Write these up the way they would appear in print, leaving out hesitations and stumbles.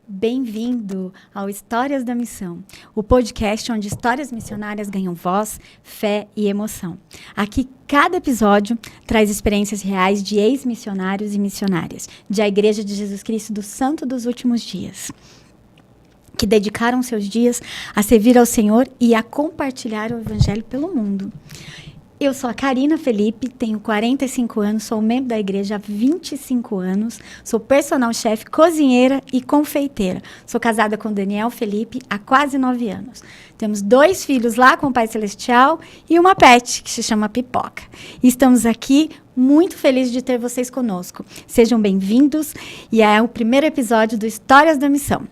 Bem-vindo ao Histórias da Missão, o podcast onde histórias missionárias ganham voz, fé e emoção. Aqui, cada episódio traz experiências reais de ex-missionários e missionárias da Igreja de Jesus Cristo do Santo dos Últimos Dias, que dedicaram seus dias a servir ao Senhor e a compartilhar o Evangelho pelo mundo. Eu sou a Karina Felipe, tenho 45 anos, sou membro da igreja há 25 anos, sou personal chefe, cozinheira e confeiteira. Sou casada com Daniel Felipe há quase 9 anos. Temos 2 filhos lá com o Pai Celestial e uma pet, que se chama Pipoca. E estamos aqui muito felizes de ter vocês conosco. Sejam bem-vindos e é o primeiro episódio do Histórias da Missão.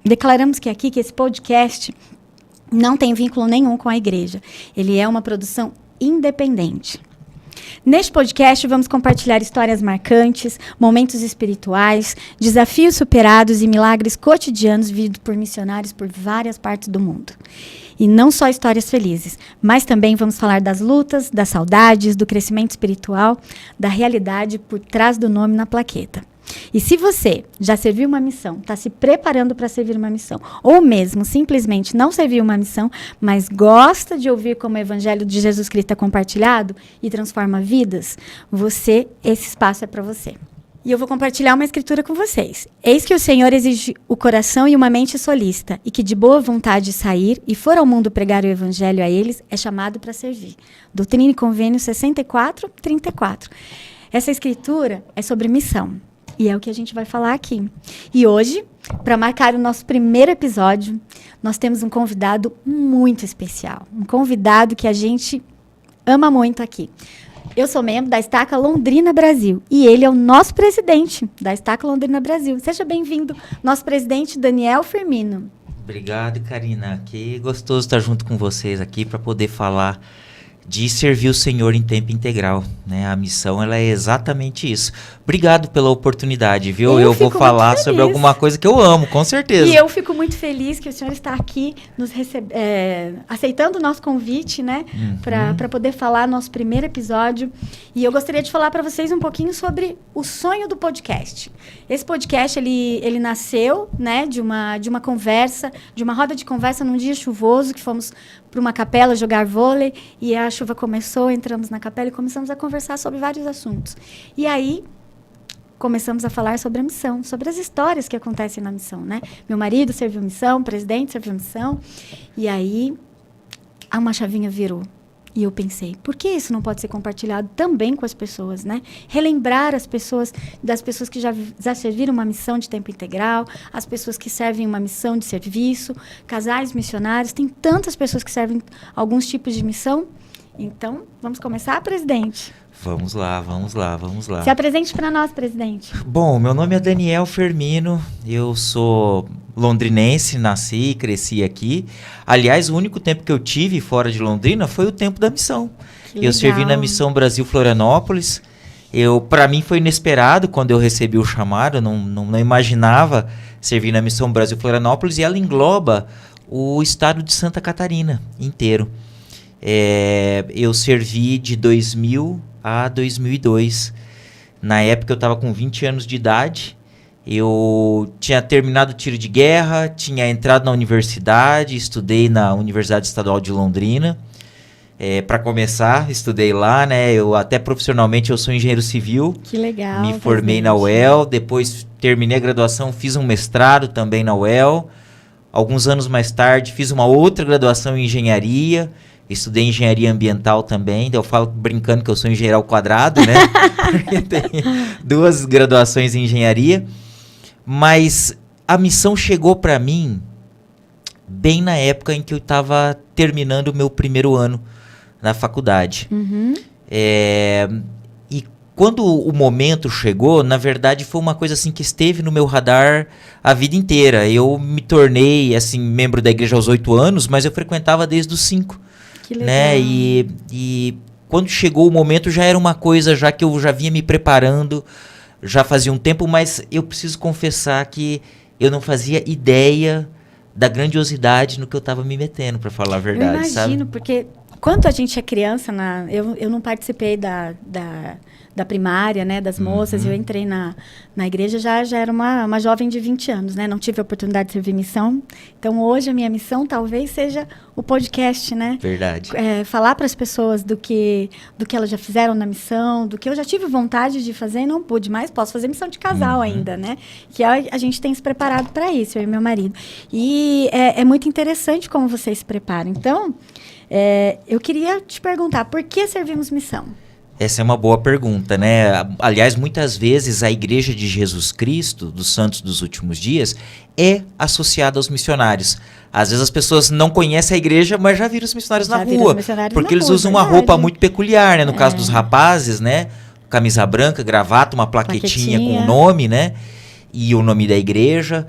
Declaramos que esse podcast não tem vínculo nenhum com a igreja. Ele é uma produção independente. Neste podcast, vamos compartilhar histórias marcantes, momentos espirituais, desafios superados e milagres cotidianos vividos por missionários por várias partes do mundo. E não só histórias felizes, mas também vamos falar das lutas, das saudades, do crescimento espiritual, da realidade por trás do nome na plaqueta. E se você já serviu uma missão, está se preparando para servir uma missão, ou mesmo simplesmente não serviu uma missão, mas gosta de ouvir como o Evangelho de Jesus Cristo é compartilhado e transforma vidas, esse espaço é para você. E eu vou compartilhar uma escritura com vocês. Eis que o Senhor exige o coração e uma mente solícita, e que de boa vontade sair e for ao mundo pregar o Evangelho a eles, é chamado para servir. Doutrina e Convênio 64:34. Essa escritura é sobre missão. E é o que a gente vai falar aqui. E hoje, para marcar o nosso primeiro episódio, nós temos um convidado muito especial. Um convidado que a gente ama muito aqui. Eu sou membro da Estaca Londrina Brasil. E ele é o nosso presidente da Estaca Londrina Brasil. Seja bem-vindo, nosso presidente Daniel Firmino. Obrigado, Karina. Que gostoso estar junto com vocês aqui para poder falar de servir o Senhor em tempo integral, né? A missão, ela é exatamente isso. Obrigado pela oportunidade, viu? Eu vou falar sobre alguma coisa que eu amo, com certeza. E eu fico muito feliz que o senhor está aqui nos aceitando o nosso convite, né? Para poder falar nosso primeiro episódio. E eu gostaria de falar para vocês um pouquinho sobre o sonho do podcast. Esse podcast, ele nasceu, né, de uma conversa, de uma roda de conversa num dia chuvoso, que fomos para uma capela jogar vôlei, e a chuva começou, entramos na capela e começamos a conversar sobre vários assuntos. E aí, começamos a falar sobre a missão, sobre as histórias que acontecem na missão, né? Meu marido serviu missão, o presidente serviu missão, e aí uma chavinha virou. E eu pensei, por que isso não pode ser compartilhado também com as pessoas, né? Relembrar as pessoas, das pessoas que já serviram uma missão de tempo integral, as pessoas que servem uma missão de serviço, casais missionários, tem tantas pessoas que servem alguns tipos de missão. Então, vamos começar, presidente? Vamos lá. Se apresente para nós, presidente. Bom, meu nome é Daniel Firmino, eu sou londrinense, nasci e cresci aqui. Aliás, o único tempo que eu tive fora de Londrina foi o tempo da missão. Eu servi na Missão Brasil Florianópolis. Para mim foi inesperado quando eu recebi o chamado, eu não imaginava servir na Missão Brasil Florianópolis, e ela engloba o estado de Santa Catarina inteiro. Eu servi de 2000 a 2002. Na época eu estava com 20 anos de idade. Eu tinha terminado o tiro de guerra, tinha entrado na universidade, estudei na Universidade Estadual de Londrina. Para começar, estudei lá, né? Eu até profissionalmente eu sou engenheiro civil. Que legal. Me formei na UEL, depois terminei a graduação, fiz um mestrado também na UEL. Alguns anos mais tarde fiz uma outra graduação em engenharia. Estudei engenharia ambiental também, eu falo brincando que eu sou engenheiro ao quadrado, né? Porque tem 2 graduações em engenharia. Mas a missão chegou para mim bem na época em que eu estava terminando o meu primeiro ano na faculdade. E quando o momento chegou, na verdade foi uma coisa assim que esteve no meu radar a vida inteira. Eu me tornei assim membro da igreja aos 8 anos, mas eu frequentava desde os 5. Que legal. Né? E quando chegou o momento já era uma coisa já que eu já vinha me preparando, já fazia um tempo, mas eu preciso confessar que eu não fazia ideia da grandiosidade no que eu estava me metendo, para falar a verdade, eu imagino, sabe? Porque Quando a gente é criança, eu não participei da primária, né, das moças, eu entrei na igreja, já era uma jovem de 20 anos, né, não tive a oportunidade de servir missão, então hoje a minha missão talvez seja o podcast, né? Verdade. Falar para as pessoas do que elas já fizeram na missão, do que eu já tive vontade de fazer e não pude, mas posso fazer missão de casal ainda, né? Que a gente tem se preparado para isso, eu e meu marido. E é muito interessante como vocês se preparam. Então, eu queria te perguntar, por que servimos missão? Essa é uma boa pergunta, né? Aliás, muitas vezes a Igreja de Jesus Cristo, dos Santos dos Últimos Dias, é associada aos missionários. Às vezes as pessoas não conhecem a igreja, mas já viram os missionários na rua. Porque eles usam uma roupa muito peculiar, né? No caso dos rapazes, né? Camisa branca, gravata, uma plaquetinha com o nome, né? E o nome da igreja.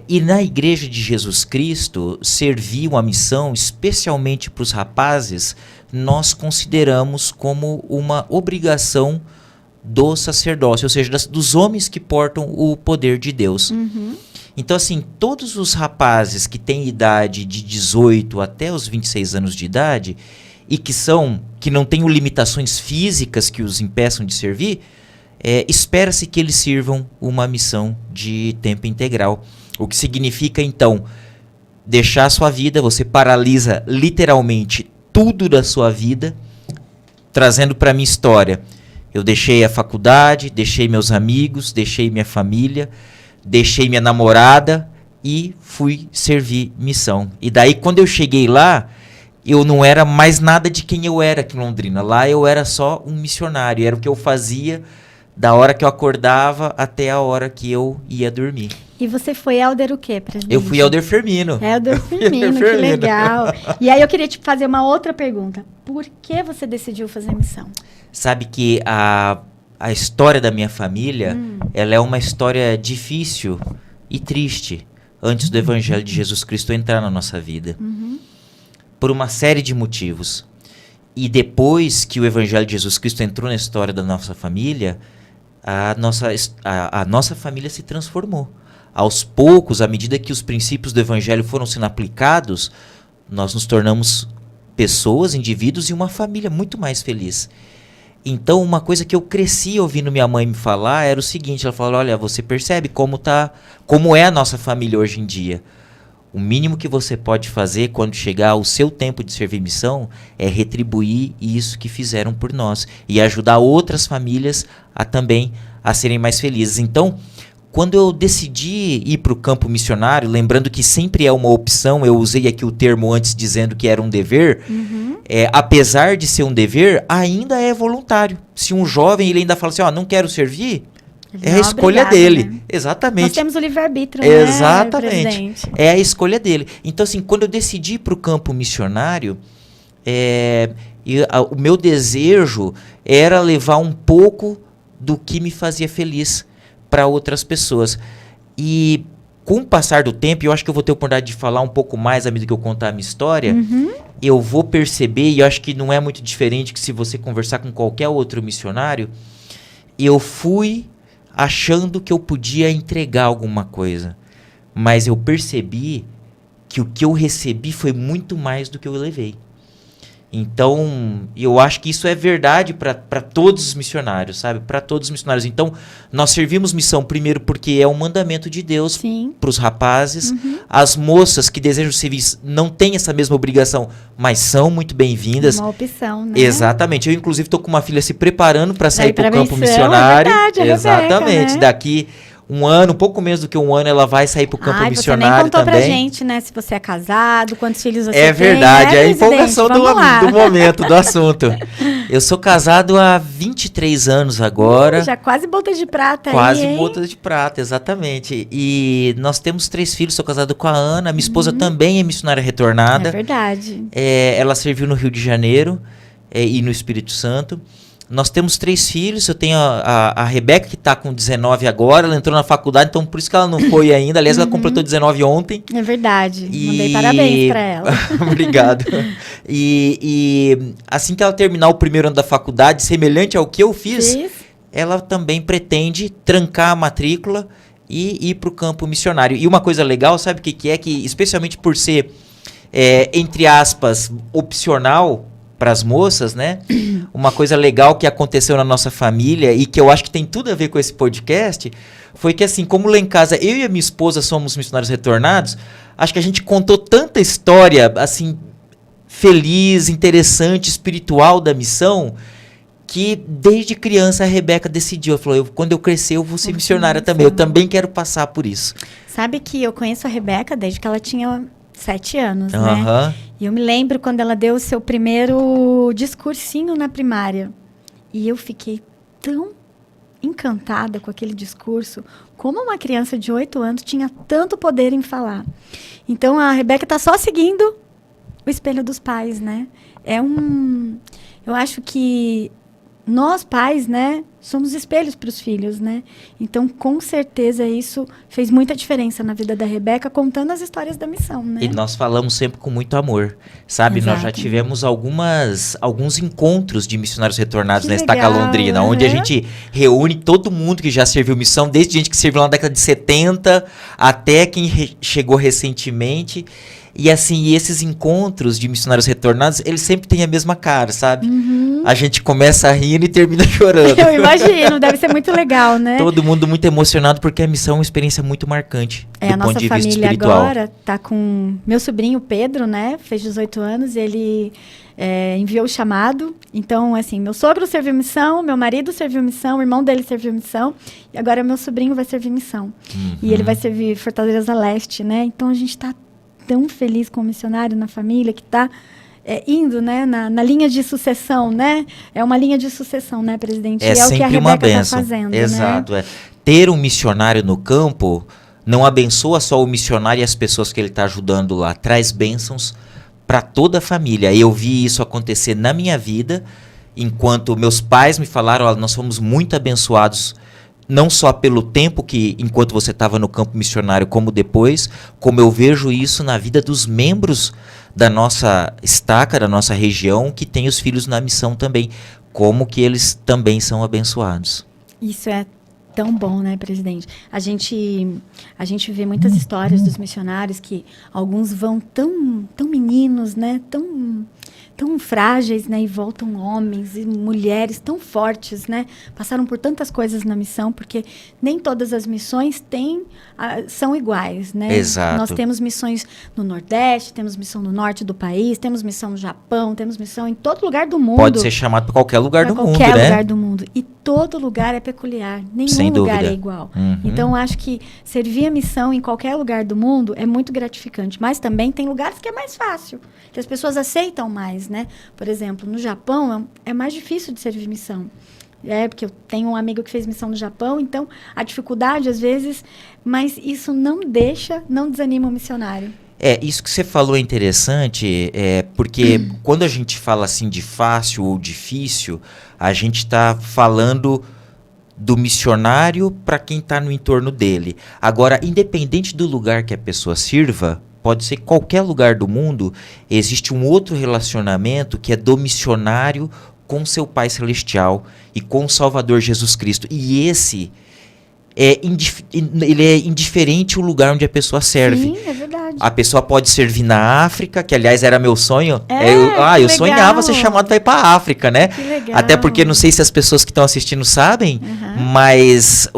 E na Igreja de Jesus Cristo, servir uma missão, especialmente para os rapazes, nós consideramos como uma obrigação do sacerdócio, ou seja, dos homens que portam o poder de Deus. Então, assim, todos os rapazes que têm idade de 18 até os 26 anos de idade e que não tenham limitações físicas que os impeçam de servir, espera-se que eles sirvam uma missão de tempo integral. O que significa, então, deixar a sua vida, você paralisa literalmente tudo da sua vida, trazendo para a minha história. Eu deixei a faculdade, deixei meus amigos, deixei minha família, deixei minha namorada e fui servir missão. E daí, quando eu cheguei lá, eu não era mais nada de quem eu era aqui em Londrina. Lá eu era só um missionário, era o que eu fazia da hora que eu acordava até a hora que eu ia dormir. E você foi elder o quê, presidente? Eu fui elder Firmino. Elder Firmino, que legal. E aí eu queria te fazer uma outra pergunta. Por que você decidiu fazer missão? Sabe que a história da minha família, ela é uma história difícil e triste antes do Evangelho de Jesus Cristo entrar na nossa vida. Por uma série de motivos. E depois que o Evangelho de Jesus Cristo entrou na história da nossa família, a nossa família se transformou. Aos poucos, à medida que os princípios do Evangelho foram sendo aplicados, nós nos tornamos pessoas, indivíduos e uma família muito mais feliz. Então, uma coisa que eu cresci ouvindo minha mãe me falar era o seguinte, ela falou, olha, você percebe como é a nossa família hoje em dia. O mínimo que você pode fazer quando chegar o seu tempo de servir missão é retribuir isso que fizeram por nós e ajudar outras famílias também a serem mais felizes. Então, quando eu decidi ir para o campo missionário, lembrando que sempre é uma opção, eu usei aqui o termo antes dizendo que era um dever, apesar de ser um dever, ainda é voluntário. Se um jovem ele ainda fala assim, não quero servir, é a escolha dele. Né? Exatamente. Nós temos o livre-arbítrio, exatamente. Né, presidente? É a escolha dele. Então, assim, quando eu decidi ir para o campo missionário, o meu desejo era levar um pouco do que me fazia feliz para outras pessoas. E com o passar do tempo, eu acho que eu vou ter a oportunidade de falar um pouco mais à medida que eu contar a minha história, eu vou perceber, e eu acho que não é muito diferente que se você conversar com qualquer outro missionário, eu fui achando que eu podia entregar alguma coisa, mas eu percebi que o que eu recebi foi muito mais do que eu levei. Então, eu acho que isso é verdade para todos os missionários, sabe? Para todos os missionários. Então, nós servimos missão primeiro porque é um mandamento de Deus para os rapazes. As moças que desejam servir não têm essa mesma obrigação, mas são muito bem-vindas. Uma opção, né? Exatamente. Eu, inclusive, estou com uma filha se preparando para sair para o campo missionário. É verdade, exatamente. Rebeca, né? Daqui um ano, um pouco menos do que um ano, ela vai sair para o campo missionário também. Você nem contou pra gente, né? Se você é casado, quantos filhos você tem. É verdade, né, é a empolgação do momento, do assunto. Eu sou casado há 23 anos agora. Já quase botas de prata quase aí, botas de prata, exatamente. E nós temos 3 filhos, sou casado com a Ana, minha esposa também é missionária retornada. É verdade. Ela serviu no Rio de Janeiro e no Espírito Santo. Nós temos 3 filhos, eu tenho a Rebeca, que está com 19 agora, ela entrou na faculdade, então por isso que ela não foi ainda. Aliás, ela completou 19 ontem. É verdade, mandei parabéns para ela. Obrigado. E assim que ela terminar o primeiro ano da faculdade, semelhante ao que eu fiz, ela também pretende trancar a matrícula e ir para o campo missionário. E uma coisa legal, sabe o que é? Que especialmente por ser entre aspas, opcional para as moças, né? Uma coisa legal que aconteceu na nossa família e que eu acho que tem tudo a ver com esse podcast foi que, assim, como lá em casa eu e a minha esposa somos missionários retornados, acho que a gente contou tanta história, assim, feliz, interessante, espiritual da missão, que desde criança a Rebeca decidiu, ela falou, quando eu crescer eu vou ser missionária também, eu também quero passar por isso. Sabe que eu conheço a Rebeca desde que ela tinha 7 anos, né? E eu me lembro quando ela deu o seu primeiro discursinho na primária. E eu fiquei tão encantada com aquele discurso, como uma criança de 8 anos tinha tanto poder em falar. Então a Rebeca está só seguindo o espelho dos pais, né? Eu acho que nós pais, né, somos espelhos para os filhos, né? Então, com certeza, isso fez muita diferença na vida da Rebeca, contando as histórias da missão, né? E nós falamos sempre com muito amor, sabe? Exato. Nós já tivemos alguns encontros de missionários retornados na Estaca legal, Londrina, onde a gente reúne todo mundo que já serviu missão, desde gente que serviu lá na década de 70 até quem chegou recentemente. E assim, esses encontros de missionários retornados, eles sempre têm a mesma cara, sabe? A gente começa rindo e termina chorando. Eu imagino, deve ser muito legal, né? Todo mundo muito emocionado, porque a missão é uma experiência muito marcante do ponto de vista espiritual. A nossa família agora tá com meu sobrinho Pedro, né? Fez 18 anos, ele enviou o chamado. Então, assim, meu sogro serviu missão, meu marido serviu missão, o irmão dele serviu missão, e agora meu sobrinho vai servir missão. E ele vai servir Fortaleza Leste, né? Então, a gente tá tão feliz com o missionário na família que está indo, né, na linha de sucessão, né? É uma linha de sucessão, né, presidente? É o que a Rebeca está fazendo, exato, né? Ter um missionário no campo não abençoa só o missionário e as pessoas que ele está ajudando lá, traz bênçãos para toda a família. Eu vi isso acontecer na minha vida, enquanto meus pais me falaram, olha, nós fomos muito abençoados, não só pelo tempo que, enquanto você estava no campo missionário, como depois, como eu vejo isso na vida dos membros da nossa estaca, da nossa região, que tem os filhos na missão também, como que eles também são abençoados. Isso é tão bom, né, presidente? A gente vê muitas histórias dos missionários que alguns vão tão meninos, né, tão frágeis, né, e voltam homens e mulheres tão fortes, né, passaram por tantas coisas na missão, porque nem todas as missões são iguais, né? Exato. Nós temos missões no Nordeste, temos missão no Norte do país, temos missão no Japão, temos missão em todo lugar do mundo. Pode ser chamado para qualquer lugar do mundo, né? Qualquer lugar do mundo. E todo lugar é peculiar, nenhum lugar é igual. Então, eu acho que servir a missão em qualquer lugar do mundo é muito gratificante, mas também tem lugares que é mais fácil, que as pessoas aceitam mais, né? Por exemplo, no Japão é mais difícil de servir missão. Porque eu tenho um amigo que fez missão no Japão, então a dificuldade às vezes, mas isso não desanima o missionário. Isso que você falou é interessante, porque quando a gente fala assim de fácil ou difícil, a gente está falando do missionário para quem está no entorno dele. Agora, independente do lugar que a pessoa sirva, pode ser qualquer lugar do mundo, existe um outro relacionamento que é do missionário com seu Pai Celestial e com o Salvador Jesus Cristo. E esse ele é indiferente o lugar onde a pessoa serve. Sim, é verdade. A pessoa pode servir na África, que aliás era meu sonho. Eu sonhava ser chamado para ir para a África, né? Que legal. Até porque não sei se as pessoas que estão assistindo sabem, mas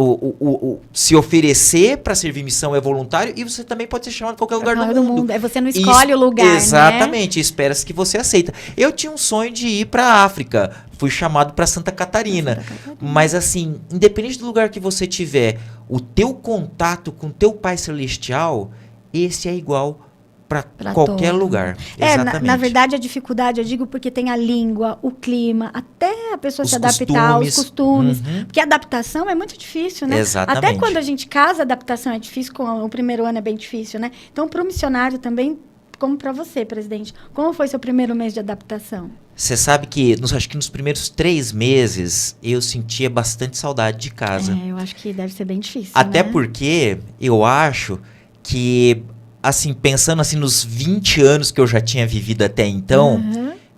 se oferecer para servir missão é voluntário e você também pode ser chamado em qualquer lugar do mundo. Você não escolhe o lugar, exatamente, espera-se que você aceita. Eu tinha um sonho de ir para a África. Fui chamado para Santa Catarina. Mas assim, independente do lugar que você tiver, o teu contato com o teu Pai Celestial, esse é igual para qualquer lugar. Exatamente. Na verdade, a dificuldade, eu digo, porque tem a língua, o clima, até a pessoa se adaptar, os costumes. Porque a adaptação é muito difícil, né? Exatamente. Até quando a gente casa, a adaptação é difícil, o primeiro ano é bem difícil, né? Então, para o missionário também, como para você, presidente, como foi seu primeiro mês de adaptação? Você sabe que, acho que nos primeiros 3 meses, eu sentia bastante saudade de casa. Eu acho que deve ser bem difícil, Até né? porque eu acho que, assim, pensando assim nos 20 anos que eu já tinha vivido até então,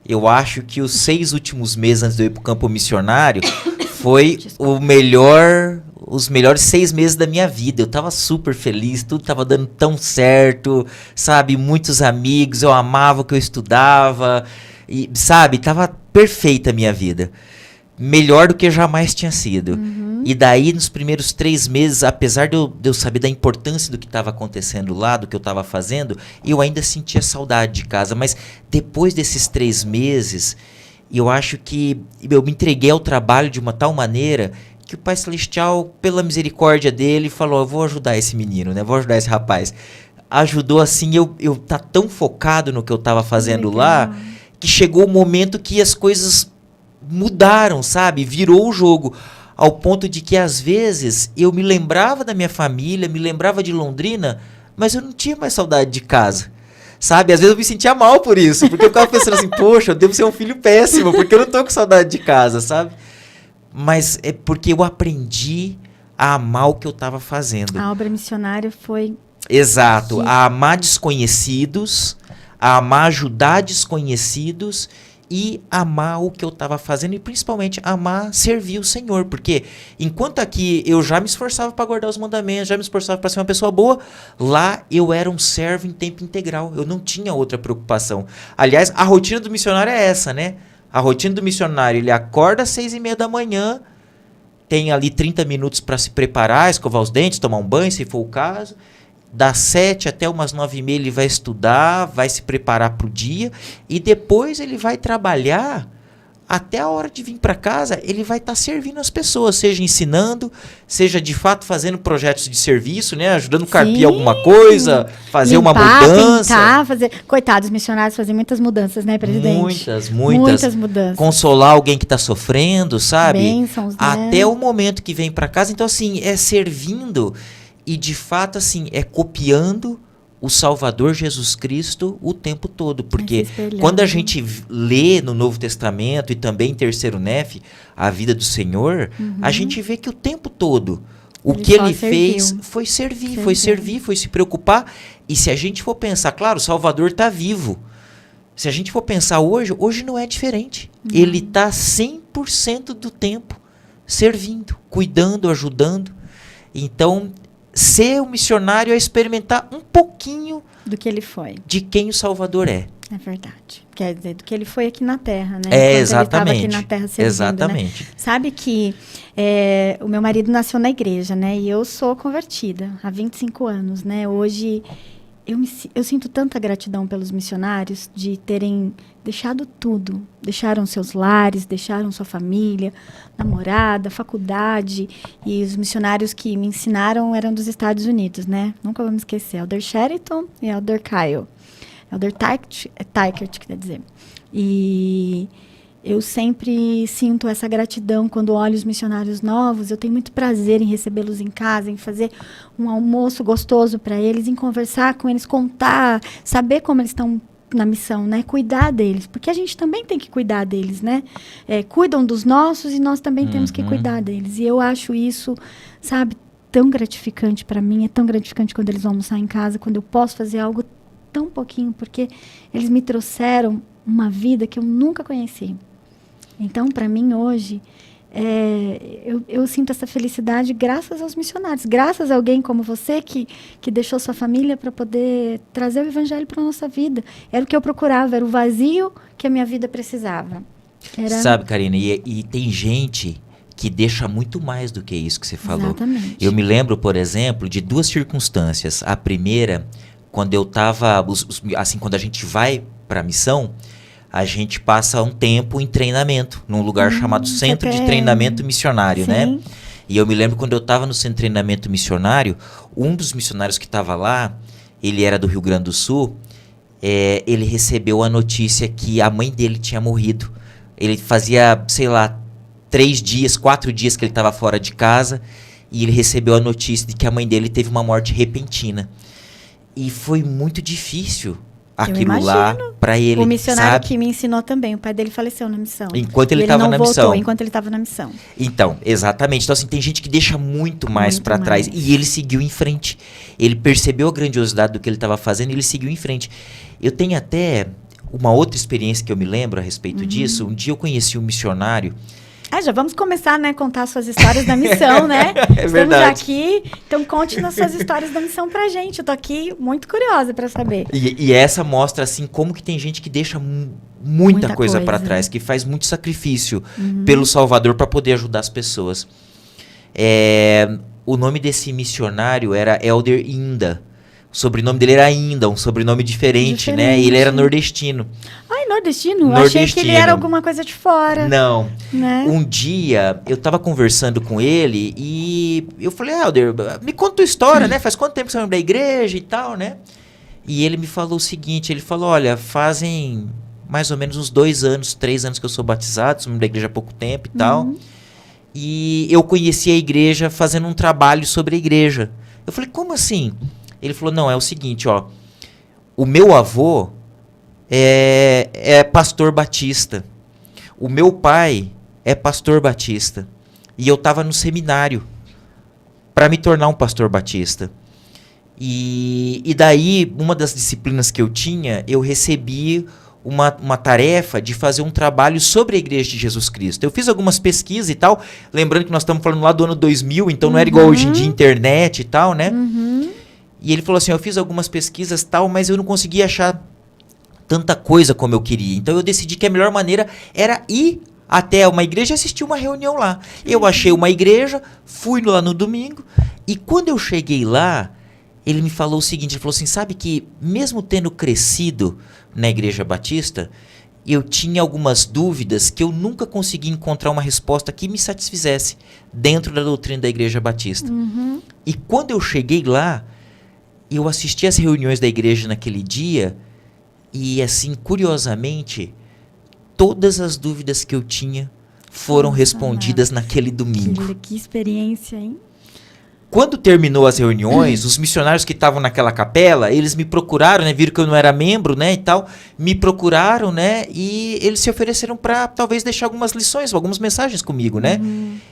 eu acho que os 6 últimos meses antes de eu ir para o campo missionário foi o melhor os melhores 6 meses da minha vida. Eu tava super feliz, tudo tava dando tão certo, sabe? Muitos amigos, eu amava o que eu estudava, e, sabe? Tava perfeita a minha vida. Melhor do que jamais tinha sido. E daí, nos primeiros 3 meses, apesar de eu saber da importância do que estava acontecendo lá, do que eu estava fazendo, eu ainda sentia saudade de casa. Mas depois desses 3 meses, eu acho que eu me entreguei ao trabalho de uma tal maneira que o Pai Celestial, pela misericórdia dele, falou, eu vou ajudar esse menino, né? Vou ajudar esse rapaz. Ajudou assim, eu tá tão focado no que eu estava fazendo lá, que chegou o momento que as coisas mudaram, sabe? Virou o jogo. Ao ponto de que, às vezes, eu me lembrava da minha família, me lembrava de Londrina, mas eu não tinha mais saudade de casa. Sabe? Às vezes eu me sentia mal por isso, porque eu ficava pensando assim, poxa, eu devo ser um filho péssimo, porque eu não tô com saudade de casa, sabe? Mas é porque eu aprendi a amar o que eu estava fazendo. A obra missionária foi... Exato. A amar desconhecidos, a amar ajudar desconhecidos e amar o que eu estava fazendo e principalmente amar servir o Senhor, porque enquanto aqui eu já me esforçava para guardar os mandamentos, já me esforçava para ser uma pessoa boa, lá eu era um servo em tempo integral, eu não tinha outra preocupação. Aliás, a rotina do missionário é essa, né? A rotina do missionário, ele acorda às 6:30 da manhã, tem ali 30 minutos para se preparar, escovar os dentes, tomar um banho, se for o caso. Das 7 até umas 9:30 ele vai estudar, vai se preparar para o dia e depois ele vai trabalhar até a hora de vir para casa, ele vai estar servindo as pessoas, seja ensinando, seja de fato fazendo projetos de serviço, né, ajudando a carpir alguma coisa, fazer uma mudança. Pintar, fazer... Coitados, os missionários fazem muitas mudanças, né, presidente? Muitas mudanças. Consolar alguém que está sofrendo, sabe? Bênçãos, né? Até o momento que vem para casa. Então, assim, é servindo e, de fato, assim, é copiando o Salvador Jesus Cristo o tempo todo, porque quando a gente lê no Novo Testamento e também em Terceiro Nef a vida do Senhor, a gente vê que o tempo todo o que ele fez foi servir, foi se preocupar. E se a gente for pensar, claro, o Salvador está vivo. Se a gente for pensar hoje não é diferente. Ele está 100% do tempo servindo, cuidando, ajudando. Então, ser um missionário é experimentar um pouquinho do que ele foi, de quem o Salvador é. É verdade. Quer dizer, do que ele foi aqui na Terra, né? É, exatamente. Ele estava aqui na Terra servindo, exatamente. Né? Sabe que o meu marido nasceu na igreja, né? E eu sou convertida há 25 anos, né? Hoje eu sinto tanta gratidão pelos missionários de terem deixado tudo. Deixaram seus lares, deixaram sua família, namorada, faculdade. E os missionários que me ensinaram eram dos Estados Unidos, né? Nunca vou me esquecer. Elder Sheraton e Elder Kyle. Elder Tykert, quer dizer. E eu sempre sinto essa gratidão quando olho os missionários novos. Eu tenho muito prazer em recebê-los em casa, em fazer um almoço gostoso para eles, em conversar com eles, contar, saber como eles estão na missão, né? Cuidar deles, porque a gente também tem que cuidar deles, né? Cuidam dos nossos e nós também temos que cuidar deles. E eu acho isso, sabe, tão gratificante para mim. É tão gratificante quando eles vão almoçar em casa, quando eu posso fazer algo tão pouquinho, porque eles me trouxeram uma vida que eu nunca conheci. Então, para mim, hoje, eu sinto essa felicidade graças aos missionários, graças a alguém como você que deixou sua família para poder trazer o evangelho para a nossa vida. Era o que eu procurava, era o vazio que a minha vida precisava. Sabe, Karina, e tem gente que deixa muito mais do que isso que você falou. Exatamente. Eu me lembro, por exemplo, de 2 circunstâncias. A primeira, quando eu estava, assim, quando a gente vai para a missão, a gente passa um tempo em treinamento, num lugar chamado Centro de Treinamento Missionário, né? E eu me lembro quando eu estava no Centro de Treinamento Missionário, um dos missionários que estava lá, ele era do Rio Grande do Sul, ele recebeu a notícia que a mãe dele tinha morrido. Ele fazia, sei lá, 3 dias, 4 dias que ele estava fora de casa, e ele recebeu a notícia de que a mãe dele teve uma morte repentina. E foi muito difícil aquilo lá para ele. O missionário, sabe? que me ensinou também, o pai dele faleceu na missão. Enquanto ele estava na missão. Enquanto ele estava na missão. Então, exatamente. Então, assim, tem gente que deixa muito mais para trás. E ele seguiu em frente. Ele percebeu a grandiosidade do que ele estava fazendo e ele seguiu em frente. Eu tenho até uma outra experiência que eu me lembro a respeito disso. Um dia eu conheci um missionário. Já vamos começar, né, contar suas histórias da missão, né? É Estamos verdade. já aqui, então conte nas suas histórias da missão pra gente. Eu tô aqui muito curiosa pra saber. E essa mostra, assim, como que tem gente que deixa muita coisa para trás, que faz muito sacrifício pelo Salvador para poder ajudar as pessoas. O nome desse missionário era Elder Inda. O sobrenome dele era Inda, um sobrenome diferente, né? E ele era nordestino. Ai, nordestino? Eu achei que ele era alguma coisa de fora. Não. Né? Um dia, eu tava conversando com ele e eu falei, Elder, me conta tua história, né? Faz quanto tempo que você é da igreja e tal, né? E ele me falou o seguinte, ele falou, olha, fazem mais ou menos uns 2 anos, 3 anos que eu sou batizado, sou da igreja há pouco tempo e tal. E eu conheci a igreja fazendo um trabalho sobre a igreja. Eu falei, como assim? Ele falou, não, é o seguinte, ó. O meu avô é pastor batista. O meu pai é pastor batista. E eu estava no seminário para me tornar um pastor batista. E daí, uma das disciplinas que eu tinha, eu recebi uma tarefa de fazer um trabalho sobre a Igreja de Jesus Cristo. Eu fiz algumas pesquisas e tal, lembrando que nós estamos falando lá do ano 2000, então não era igual hoje em dia, internet e tal, né? E ele falou assim, eu fiz algumas pesquisas e tal, mas eu não conseguia achar tanta coisa como eu queria. Então eu decidi que a melhor maneira era ir até uma igreja e assistir uma reunião lá. Eu achei uma igreja, fui lá no domingo, e quando eu cheguei lá, ele me falou o seguinte, ele falou assim, sabe que mesmo tendo crescido na Igreja Batista, eu tinha algumas dúvidas que eu nunca consegui encontrar uma resposta que me satisfizesse dentro da doutrina da Igreja Batista. E quando eu cheguei lá, eu assisti às reuniões da igreja naquele dia e, assim, curiosamente, todas as dúvidas que eu tinha foram respondidas naquele domingo. Que experiência, hein? Quando terminou as reuniões, os missionários que estavam naquela capela, eles me procuraram, né, viram que eu não era membro, né, e tal, me procuraram, né, e eles se ofereceram para talvez deixar algumas lições, algumas mensagens comigo, né.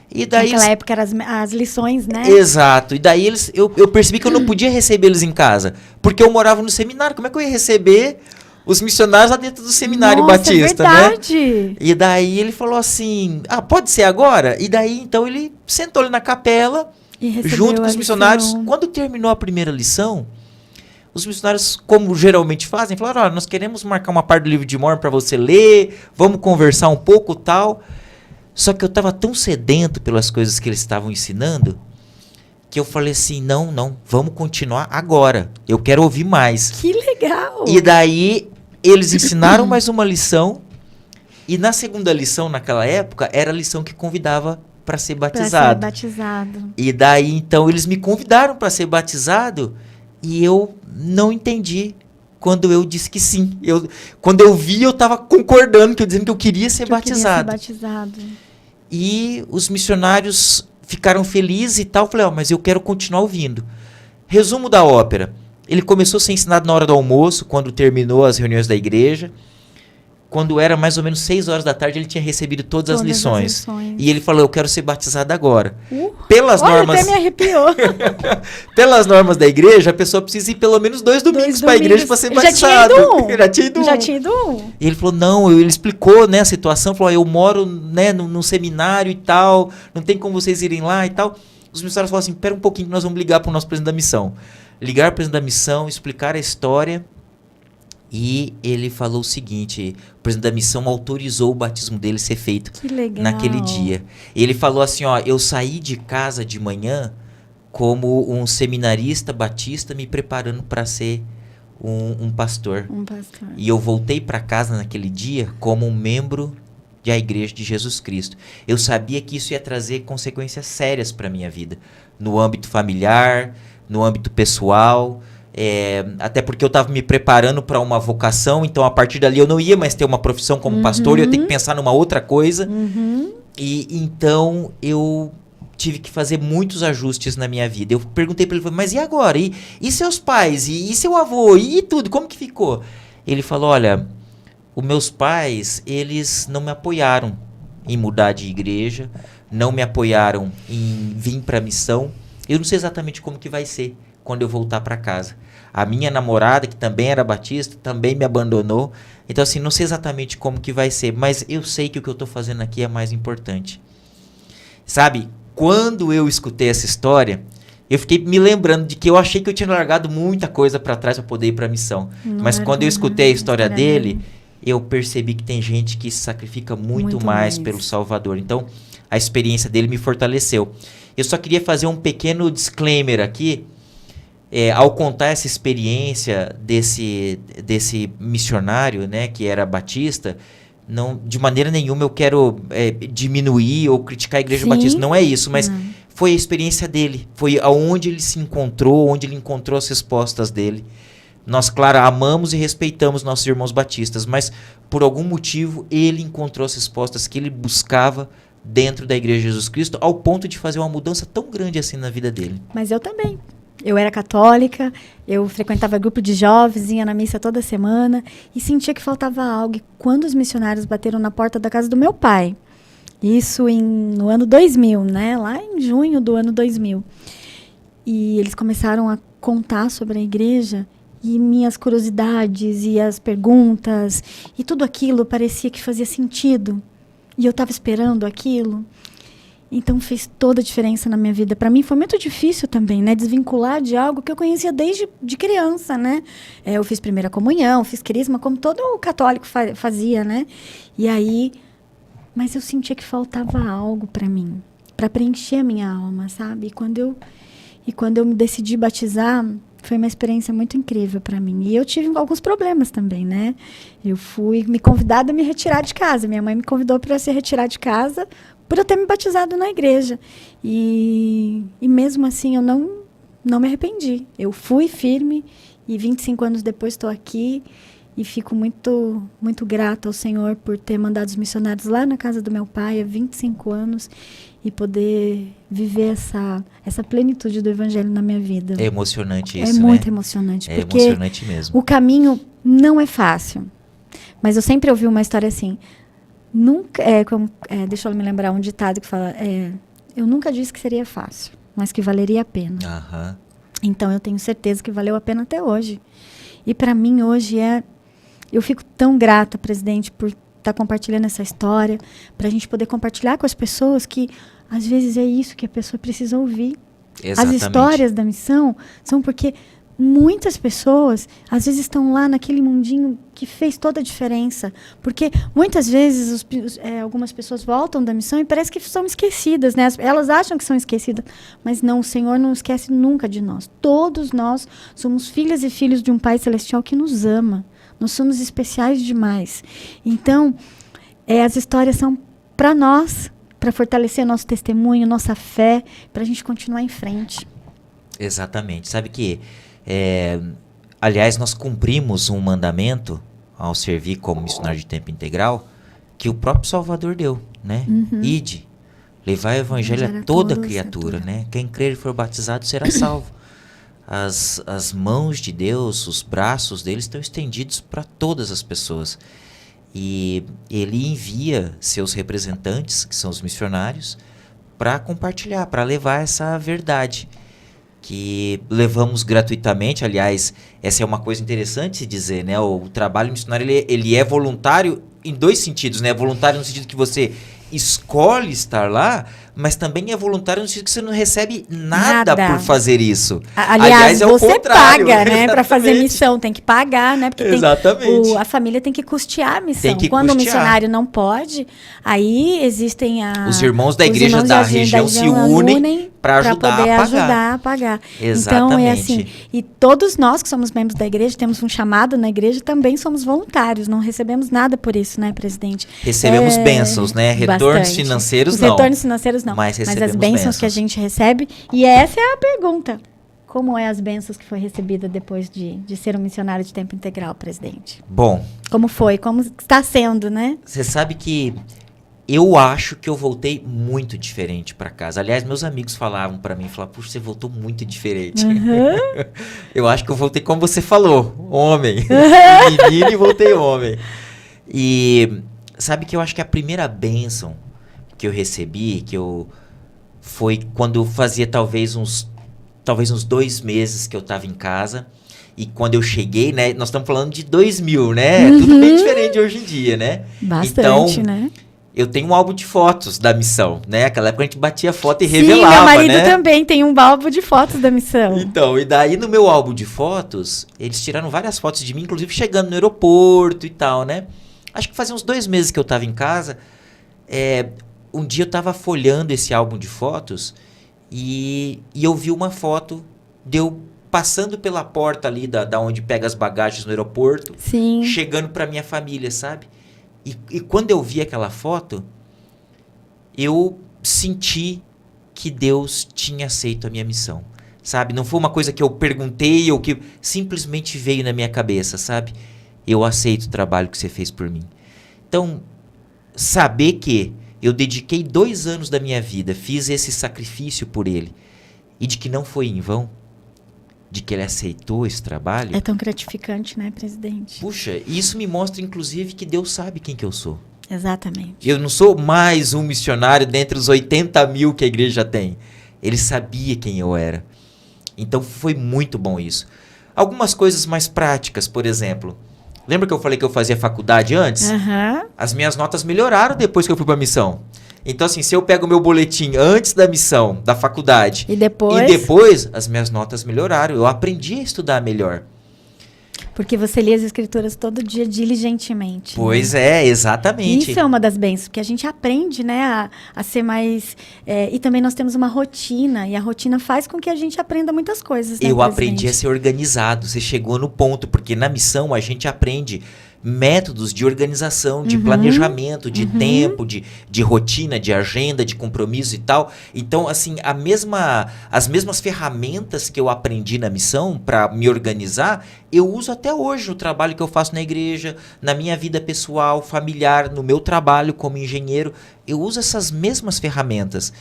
E daí naquela época eram as lições, né? Exato. E daí eu percebi que eu não podia receber eles em casa, porque eu morava no seminário. Como é que eu ia receber os missionários lá dentro do seminário batista, é verdade. né? E daí ele falou assim, pode ser agora? E daí, então, ele sentou ali na capela, junto com os missionários. Quando terminou a primeira lição, os missionários, como geralmente fazem, falaram, olha, nós queremos marcar uma parte do livro de Mórmon para você ler, vamos conversar um pouco, tal. Só que eu estava tão sedento pelas coisas que eles estavam ensinando, que eu falei assim, não, vamos continuar agora. Eu quero ouvir mais. Que legal! E daí, eles ensinaram mais uma lição, e na segunda lição, naquela época, era a lição que convidava para ser batizado. Pra ser batizado. E daí, então, eles me convidaram para ser batizado, e eu não entendi quando eu disse que sim. Quando eu vi, eu estava concordando, dizendo que eu queria ser batizado. E os missionários ficaram felizes e tal. Falei, mas eu quero continuar ouvindo. Resumo da ópera. Ele começou a ser ensinado na hora do almoço, quando terminou as reuniões da igreja. Quando era mais ou menos 6 horas da tarde, ele tinha recebido todas as lições. E ele falou, eu quero ser batizado agora. Pelas normas... até me arrepiou. Pelas normas da igreja, a pessoa precisa ir pelo menos 2 domingos para a igreja para ser batizado. Já tinha ido um. E ele falou, não, ele explicou, né, a situação, falou, eu moro, né, num seminário e tal, não tem como vocês irem lá e tal. Os missionários falaram assim, pera um pouquinho que nós vamos ligar para o nosso presidente da missão. Ligar para o presidente da missão, explicar a história. E ele falou o seguinte, o presidente da missão autorizou o batismo dele ser feito naquele dia. Ele falou assim, eu saí de casa de manhã como um seminarista batista me preparando para ser um pastor. E eu voltei para casa naquele dia como um membro da Igreja de Jesus Cristo. Eu sabia que isso ia trazer consequências sérias para a minha vida, no âmbito familiar, no âmbito pessoal. Até porque eu estava me preparando para uma vocação, então a partir dali eu não ia mais ter uma profissão como pastor, eu ia ter que pensar numa outra coisa. E então eu tive que fazer muitos ajustes na minha vida. Eu perguntei para ele, mas e agora? E seus pais? E seu avô? E tudo? Como que ficou? Ele falou, olha, os meus pais, eles não me apoiaram em mudar de igreja, não me apoiaram em vir para a missão. Eu não sei exatamente como que vai ser quando eu voltar para casa. A minha namorada, que também era batista, também me abandonou. Então, assim, não sei exatamente como que vai ser, mas eu sei que o que eu estou fazendo aqui é mais importante. Sabe, quando eu escutei essa história, eu fiquei me lembrando de que eu achei que eu tinha largado muita coisa para trás para poder ir para a missão. Mas quando eu escutei a história dele, eu percebi que tem gente que se sacrifica muito mais pelo Salvador. Então, a experiência dele me fortaleceu. Eu só queria fazer um pequeno disclaimer aqui. Ao contar essa experiência desse missionário, né, que era batista, não, de maneira nenhuma eu quero diminuir ou criticar a Igreja Batista. Não é isso, mas foi a experiência dele. Foi aonde ele se encontrou, onde ele encontrou as respostas dele. Nós, claro, amamos e respeitamos nossos irmãos batistas, mas por algum motivo ele encontrou as respostas que ele buscava dentro da Igreja de Jesus Cristo, ao ponto de fazer uma mudança tão grande assim na vida dele. Mas eu também. Eu era católica, eu frequentava grupo de jovens, ia na missa toda semana e sentia que faltava algo. E quando os missionários bateram na porta da casa do meu pai, isso no ano 2000, né? Lá em junho do ano 2000. E eles começaram a contar sobre a igreja e minhas curiosidades e as perguntas e tudo aquilo parecia que fazia sentido. E eu estava esperando aquilo. Então fez toda a diferença na minha vida. Para mim foi muito difícil também, né? Desvincular de algo que eu conhecia desde de criança, né? Eu fiz primeira comunhão, fiz crisma, como todo católico fazia, né? E aí, mas eu sentia que faltava algo para mim, para preencher a minha alma, sabe? E quando eu me decidi batizar, foi uma experiência muito incrível para mim. E eu tive alguns problemas também, né? Eu fui me convidada a me retirar de casa. Minha mãe me convidou para se retirar de casa por eu ter me batizado na igreja. E mesmo assim eu não me arrependi. Eu fui firme e 25 anos depois estou aqui e fico muito, muito grata ao Senhor por ter mandado os missionários lá na casa do meu pai há 25 anos e poder viver essa plenitude do evangelho na minha vida. É emocionante isso, né? É muito emocionante. É porque emocionante mesmo. O caminho não é fácil. Mas eu sempre ouvi uma história assim. Deixa eu me lembrar um ditado que fala, eu nunca disse que seria fácil, mas que valeria a pena. Uhum. Então eu tenho certeza que valeu a pena até hoje. E para mim hoje eu fico tão grata, presidente, por estar compartilhando essa história, para a gente poder compartilhar com as pessoas que às vezes é isso que a pessoa precisa ouvir. Exatamente. As histórias da missão são porque muitas pessoas, às vezes, estão lá naquele mundinho que fez toda a diferença. Porque, muitas vezes, algumas pessoas voltam da missão e parece que são esquecidas, né? Elas acham que são esquecidas. Mas não, o Senhor não esquece nunca de nós. Todos nós somos filhas e filhos de um Pai Celestial que nos ama. Nós somos especiais demais. Então, as histórias são para nós, para fortalecer nosso testemunho, nossa fé, para a gente continuar em frente. Exatamente. Sabe que... aliás, nós cumprimos um mandamento ao servir como missionário de tempo integral que o próprio Salvador deu, né? Ide, levai o evangelho a toda criatura, né? Quem crer e for batizado será salvo. As mãos de Deus, os braços dele estão estendidos para todas as pessoas. E ele envia seus representantes, que são os missionários, para compartilhar, para levar essa verdade que levamos gratuitamente. Aliás, essa é uma coisa interessante de dizer, né? O trabalho missionário ele é voluntário em dois sentidos, né? Voluntário no sentido que você escolhe estar lá, mas também é voluntário no sentido que você não recebe nada por fazer isso. Aliás, é você paga, né? Para fazer missão, tem que pagar, né? Porque exatamente. A família tem que custear a missão. Tem que Quando custear. o missionário não pode, aí existem os irmãos da igreja da região se unem para ajudar a pagar. Exatamente. Então, é assim. E todos nós que somos membros da igreja, temos um chamado na igreja, também somos voluntários. Não recebemos nada por isso, né, presidente? Recebemos bênçãos, né? Retornos financeiros não. Retornos financeiros não. Mas as bênçãos que a gente recebe. E essa é a pergunta. Como é as bênçãos que foi recebida depois de ser um missionário de tempo integral, presidente? Bom. Como foi? Como está sendo, né? Você sabe que eu acho que eu voltei muito diferente para casa. Aliás, meus amigos falavam para mim, puxa, você voltou muito diferente. Eu acho que eu voltei como você falou, homem. Menino e voltei homem. E sabe que eu acho que a primeira bênção que eu recebi, foi quando eu fazia talvez uns 2 meses que eu estava em casa. E quando eu cheguei, né? Nós estamos falando de 2000, né? Tudo bem diferente hoje em dia, né? Bastante, então, né? eu tenho um álbum de fotos da missão, né? Aquela época a gente batia foto e Sim, revelava, meu marido né? também tem um álbum de fotos da missão. Então, e daí no meu álbum de fotos, eles tiraram várias fotos de mim, inclusive chegando no aeroporto e tal, né? Acho que fazia uns 2 meses que eu tava em casa. Um dia eu tava folhando esse álbum de fotos e eu vi uma foto de eu passando pela porta ali da onde pega as bagagens no aeroporto, Sim. chegando pra minha família, sabe? E quando eu vi aquela foto, eu senti que Deus tinha aceito a minha missão, sabe? Não foi uma coisa que eu perguntei ou que simplesmente veio na minha cabeça, sabe? Eu aceito o trabalho que você fez por mim. Então, saber que eu dediquei 2 anos da minha vida, fiz esse sacrifício por Ele, e de que não foi em vão, de que Ele aceitou esse trabalho. É tão gratificante, né, presidente? Puxa, isso me mostra, inclusive, que Deus sabe quem que eu sou. Exatamente. Eu não sou mais um missionário dentre os 80 mil que a igreja tem. Ele sabia quem eu era. Então foi muito bom isso. Algumas coisas mais práticas, por exemplo. Lembra que eu falei que eu fazia faculdade antes? Aham. As minhas notas melhoraram depois que eu fui para a missão. Então, assim, se eu pego o meu boletim antes da missão, da faculdade, E depois? e depois, as minhas notas melhoraram. Eu aprendi a estudar melhor. Porque você lê as escrituras todo dia diligentemente. Pois né? é, exatamente. Isso é uma das bênçãos, porque a gente aprende, né, a ser mais... e também nós temos uma rotina, e a rotina faz com que a gente aprenda muitas coisas, né, Eu presidente? aprendi a ser organizado. Você chegou no ponto, porque na missão a gente aprende métodos de organização, de planejamento, de tempo, de rotina, de agenda, de compromisso e tal. Então, assim, as mesmas ferramentas que eu aprendi na missão para me organizar, eu uso até hoje no trabalho que eu faço na igreja, na minha vida pessoal, familiar, no meu trabalho como engenheiro. Eu uso essas mesmas ferramentas.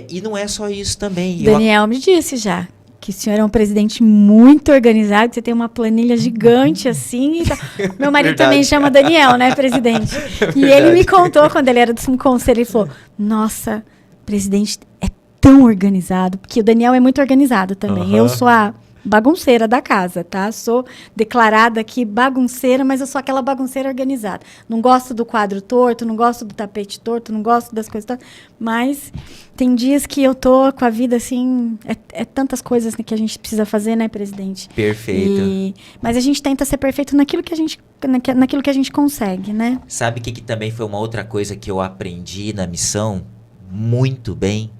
E não é só isso também. Daniel me disse já que o senhor é um presidente muito organizado, que você tem uma planilha gigante assim. E tá. Meu marido Verdade. também chama Daniel, né, presidente? E ele me contou, quando ele era do Sumo Conselho, ele falou, nossa, presidente é tão organizado, porque o Daniel é muito organizado também. Eu sou a bagunceira da casa, tá? Sou declarada aqui bagunceira, mas eu sou aquela bagunceira organizada. Não gosto do quadro torto, não gosto do tapete torto, não gosto das coisas tortas, mas tem dias que eu tô com a vida assim, é tantas coisas que a gente precisa fazer, né, presidente? Perfeito. Mas a gente tenta ser perfeito naquilo que a gente consegue, né? Sabe o que também foi uma outra coisa que eu aprendi na missão muito bem?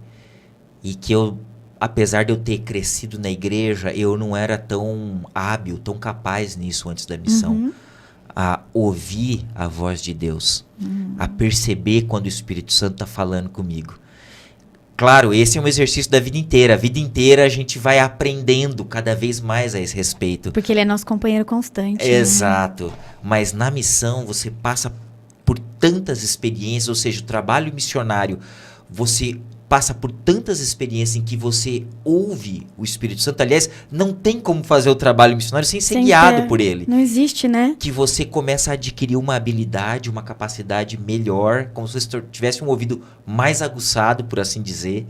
E que eu, apesar de eu ter crescido na igreja, eu não era tão hábil, tão capaz nisso antes da missão. A ouvir a voz de Deus. A perceber quando o Espírito Santo está falando comigo. Claro, esse é um exercício da vida inteira. A vida inteira a gente vai aprendendo cada vez mais a esse respeito. Porque ele é nosso companheiro constante. Exato. Né? Mas na missão você passa por tantas experiências, ou seja, o trabalho missionário, você passa por tantas experiências em que você ouve o Espírito Santo. Aliás, não tem como fazer o trabalho missionário sem ser guiado por ele. Não existe, né? Que você começa a adquirir uma habilidade, uma capacidade melhor, como se você tivesse um ouvido mais aguçado, por assim dizer,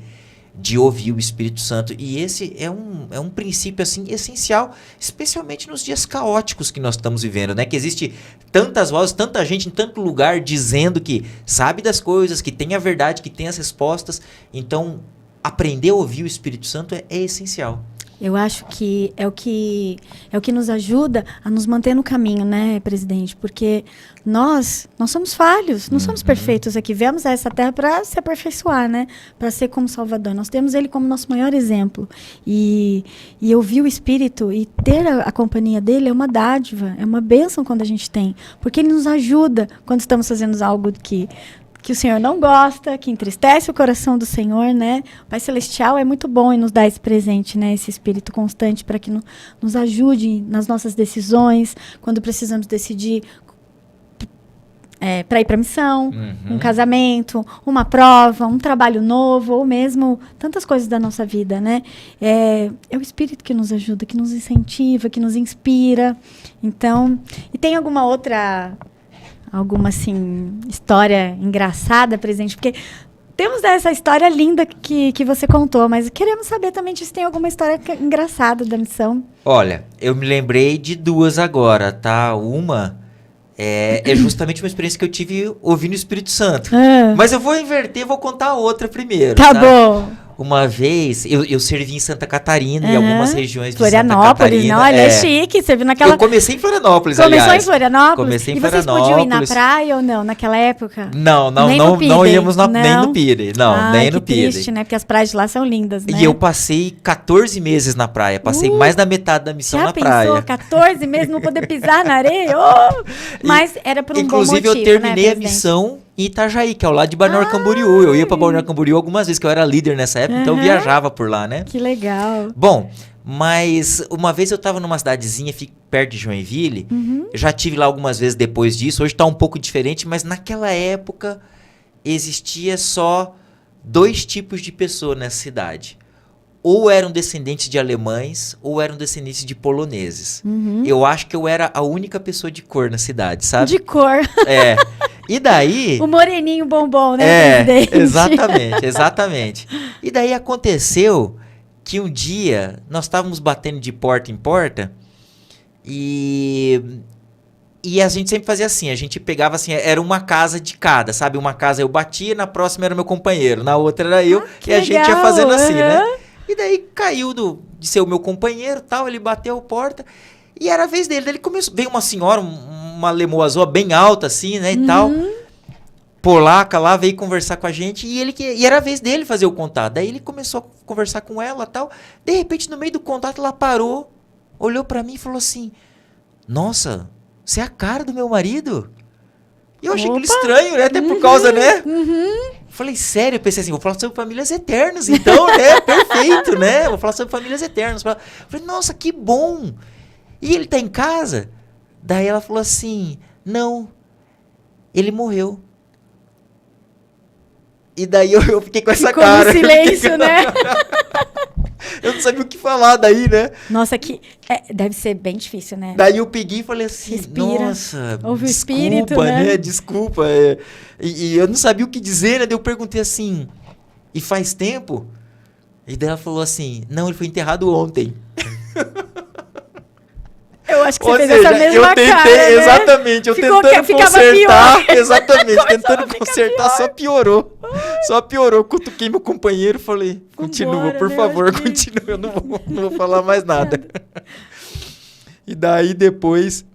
de ouvir o Espírito Santo. E esse é um princípio assim essencial, especialmente nos dias caóticos que nós estamos vivendo, né? Que existe tantas vozes, tanta gente em tanto lugar dizendo que sabe das coisas, que tem a verdade, que tem as respostas. Então, aprender a ouvir o Espírito Santo é essencial. Eu acho que é o que nos ajuda a nos manter no caminho, né, presidente? Porque nós somos falhos, não somos perfeitos aqui. Viemos a essa terra para se aperfeiçoar, né? Para ser como Salvador. Nós temos ele como nosso maior exemplo. E ouvir o Espírito e ter a companhia dele é uma dádiva, é uma bênção quando a gente tem. Porque ele nos ajuda quando estamos fazendo algo que o Senhor não gosta, que entristece o coração do Senhor, né? O Pai Celestial é muito bom em nos dar esse presente, né? Esse Espírito constante para que nos ajude nas nossas decisões, quando precisamos decidir para ir para a missão, um casamento, uma prova, um trabalho novo, ou mesmo tantas coisas da nossa vida, né? É o Espírito que nos ajuda, que nos incentiva, que nos inspira. Então, e tem alguma, assim, história engraçada, presidente? Porque temos essa história linda que você contou, mas queremos saber também se tem alguma história engraçada da missão. Olha, eu me lembrei de 2 agora, tá? Uma É justamente uma experiência que eu tive ouvindo o Espírito Santo. Mas eu vou inverter, vou contar outra primeiro. Tá bom. Uma vez, eu servi em Santa Catarina, em algumas regiões de Santa Florianópolis, Catarina. não, ele é chique, você viu naquela... Eu comecei em Florianópolis, Começou aliás. em Florianópolis? Comecei em e Florianópolis. vocês podiam ir na praia ou não, naquela época? Não íamos nem no Pire. Não, nem no Pire. Triste, né? Porque as praias de lá são lindas, né? E eu passei 14 meses na praia. Passei mais da metade da missão na praia. Já pensou? 14 meses não poder pisar na areia? Oh! Mas era por um bom motivo, inclusive, eu terminei né, a missão em Itajaí, que é ao lado de Balneário Camboriú. Eu ia pra Balneário Camboriú algumas vezes, que eu era líder nessa época, então eu viajava por lá, né? Que legal. Bom, mas uma vez eu tava numa cidadezinha perto de Joinville, eu já tive lá algumas vezes depois disso, hoje tá um pouco diferente, mas naquela época existia só 2 tipos de pessoa nessa cidade. Ou eram descendentes de alemães, ou eram descendentes de poloneses. Eu acho que eu era a única pessoa de cor na cidade, sabe? De cor. É. E daí... O moreninho bombom, né, presidente? Exatamente. E daí aconteceu que um dia nós estávamos batendo de porta em porta e a gente sempre fazia assim, a gente pegava assim, era uma casa de cada, sabe? Uma casa eu batia, na próxima era meu companheiro, na outra era eu, e a gente ia fazendo assim, né? E daí caiu de ser o meu companheiro, tal, ele bateu a porta e era a vez dele. Daí ele começou, veio uma senhora, uma lemoazoa bem alta assim, né, e tal. Polaca lá, veio conversar com a gente e era a vez dele fazer o contato. Daí ele começou a conversar com ela e tal. De repente, no meio do contato, ela parou, olhou pra mim e falou assim: nossa, você é a cara do meu marido? E eu achei aquilo estranho, né? Até por causa, né? Falei, sério? Eu pensei assim, vou falar sobre famílias eternas, então, né? Perfeito, né? Vou falar sobre famílias eternas. Falei, nossa, que bom! E ele tá em casa? Daí ela falou assim, não, ele morreu. E daí eu fiquei com essa cara. Ficou no silêncio, né? Eu não sabia o que falar daí, né? Nossa, deve ser bem difícil, né? Daí eu peguei e falei assim, respira, nossa, ouve o desculpa, espírito, né? Desculpa. E eu não sabia o que dizer, né? Daí eu perguntei assim, e faz tempo? E daí ela falou assim, não, ele foi enterrado ontem. Eu acho que você fez essa mesma eu tentei, cara, né? Exatamente, eu tentando consertar, pior. Exatamente, tentando consertar, só piorou. Cutuquei meu companheiro, falei, continua, por favor, continua, eu não vou falar mais nada. E daí depois,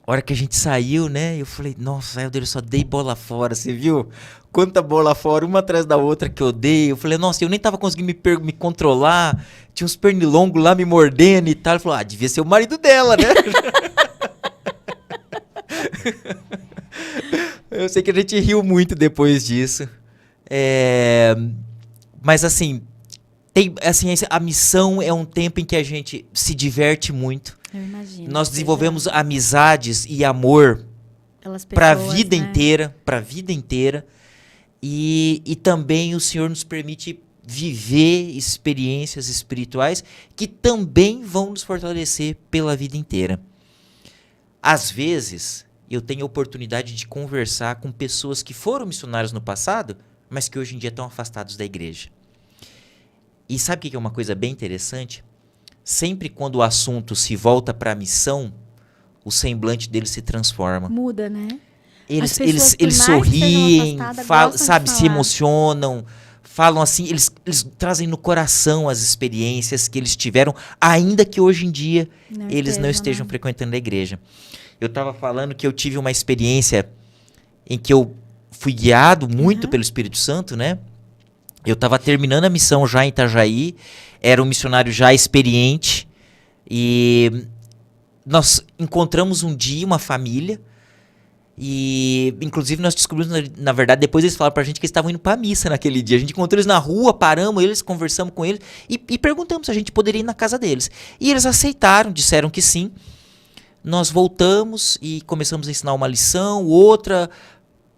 a hora que a gente saiu, né, eu falei, nossa, eu só dei bola fora, você viu? Quanta bola fora, uma atrás da outra que eu dei. Eu falei, nossa, eu nem tava conseguindo me controlar. Tinha uns pernilongos lá me mordendo e tal. Ele falou, devia ser o marido dela, né? Eu sei que a gente riu muito depois disso. Mas assim, a missão é um tempo em que a gente se diverte muito. Eu imagino. Nós desenvolvemos amizades e amor para a vida inteira, para a vida inteira. E também o Senhor nos permite viver experiências espirituais que também vão nos fortalecer pela vida inteira. Às vezes, eu tenho a oportunidade de conversar com pessoas que foram missionários no passado, mas que hoje em dia estão afastados da igreja. E sabe o que é uma coisa bem interessante? Sempre quando o assunto se volta para a missão, o semblante deles se transforma. Muda, né? Eles sorriem, sabe, se emocionam, falam assim, eles trazem no coração as experiências que eles tiveram, ainda que hoje em dia eles não estejam frequentando a igreja. Eu estava falando que eu tive uma experiência em que eu fui guiado muito pelo Espírito Santo, né? Eu estava terminando a missão já em Itajaí, era um missionário já experiente, e nós encontramos um dia uma família. E, inclusive, nós descobrimos, na verdade, depois eles falaram pra gente que eles estavam indo pra missa naquele dia. A gente encontrou eles na rua, paramos eles, conversamos com eles e perguntamos se a gente poderia ir na casa deles. E eles aceitaram, disseram que sim. Nós voltamos e começamos a ensinar uma lição, outra.